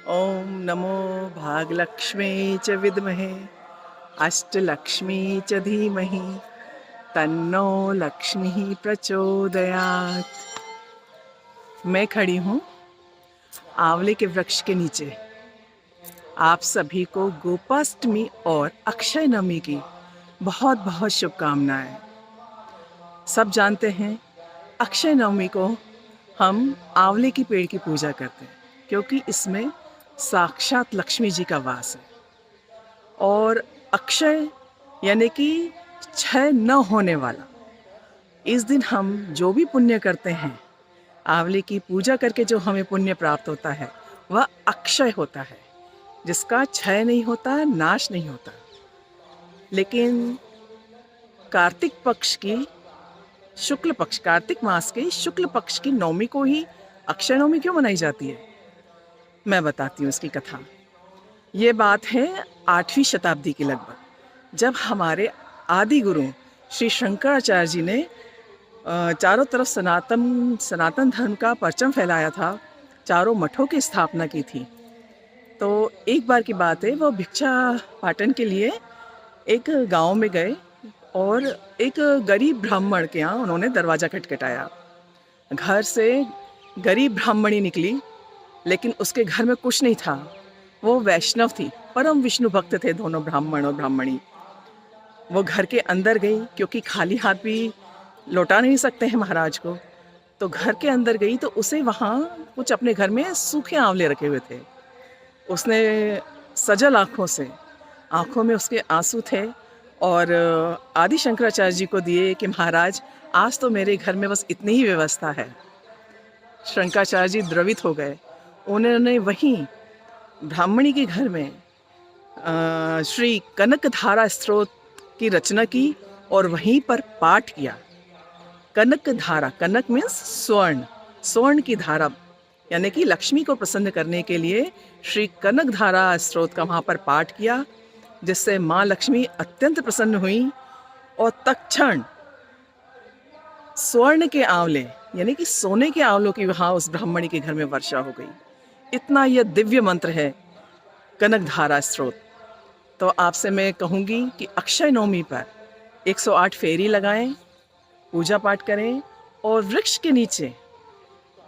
ॐ नमो भाग्लक्ष्मी च विद्महे अष्टलक्ष्मी च धीमहि तन्नो लक्ष्मी प्रचोदयात्। मैं खड़ी हूँ आंवले के वृक्ष के नीचे। आप सभी को गोपाष्टमी और अक्षय नवमी की बहुत बहुत शुभकामनाएं। सब जानते हैं अक्षय नवमी को हम आंवले की पेड़ की पूजा करते हैं क्योंकि इसमें साक्षात लक्ष्मी जी का वास है। और अक्षय यानी कि क्षय न होने वाला। इस दिन हम जो भी पुण्य करते हैं, आंवले की पूजा करके जो हमें पुण्य प्राप्त होता है वह अक्षय होता है, जिसका क्षय नहीं होता, नाश नहीं होता। लेकिन कार्तिक पक्ष की शुक्ल पक्ष, कार्तिक मास के शुक्ल पक्ष की नवमी को ही अक्षय नवमी क्यों मनाई जाती है, मैं बताती हूँ इसकी कथा। ये बात है 8वीं शताब्दी की लगभग, जब हमारे आदि गुरु श्री शंकराचार्य जी ने चारों तरफ सनातन धर्म का परचम फैलाया था, चारों मठों की स्थापना की थी। तो एक बार की बात है, वो भिक्षा पाटन के लिए एक गांव में गए और एक गरीब ब्राह्मण के यहाँ उन्होंने दरवाज़ा खटखटाया। घर से गरीब ब्राह्मणी निकली, लेकिन उसके घर में कुछ नहीं था। वो वैष्णव थी, परम विष्णु भक्त थे दोनों ब्राह्मण और ब्राह्मणी। वो घर के अंदर गई, क्योंकि खाली हाथ भी लौटा नहीं सकते हैं महाराज को। तो घर के अंदर गई तो उसे वहाँ कुछ अपने घर में सूखे आंवले रखे हुए थे। उसने सजल आँखों में उसके आंसू थे और आदि शंकराचार्य जी को दिए कि महाराज आज तो मेरे घर में बस इतनी ही व्यवस्था है। शंकराचार्य जी द्रवित हो गए। उन्होंने वहीं ब्राह्मणी के घर में श्री कनक धारा स्तोत्र की रचना की और वहीं पर पाठ किया। कनक धारा, कनक मीन्स स्वर्ण, स्वर्ण की धारा यानी कि लक्ष्मी को प्रसन्न करने के लिए श्री कनक धारा स्तोत्र का वहाँ पर पाठ किया, जिससे माँ लक्ष्मी अत्यंत प्रसन्न हुई और तत्क्षण स्वर्ण के आंवले यानी कि सोने के आंवलों की वहाँ उस ब्राह्मणी के घर में वर्षा हो गई। इतना यह दिव्य मंत्र है कनक धारा स्तोत्र। तो आपसे मैं कहूँगी कि अक्षय नवमी पर 108 फेरी लगाएं, पूजा पाठ करें और वृक्ष के नीचे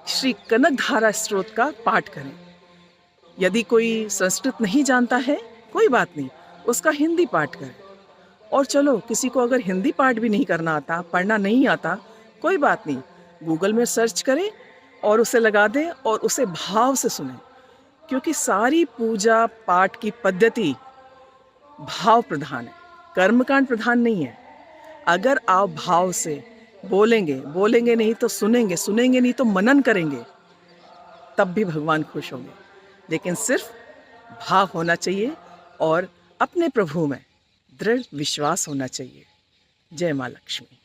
श्री कनक धारा स्तोत्र का पाठ करें। यदि कोई संस्कृत नहीं जानता है, कोई बात नहीं, उसका हिंदी पाठ करें। और चलो, किसी को अगर हिंदी पाठ भी नहीं करना आता, पढ़ना नहीं आता, कोई बात नहीं, गूगल में सर्च करें और उसे लगा दें और उसे भाव से सुनें, क्योंकि सारी पूजा पाठ की पद्धति भाव प्रधान है, कर्मकांड प्रधान नहीं है। अगर आप भाव से बोलेंगे नहीं तो सुनेंगे नहीं तो मनन करेंगे, तब भी भगवान खुश होंगे। लेकिन सिर्फ भाव होना चाहिए और अपने प्रभु में दृढ़ विश्वास होना चाहिए। जय माँ लक्ष्मी।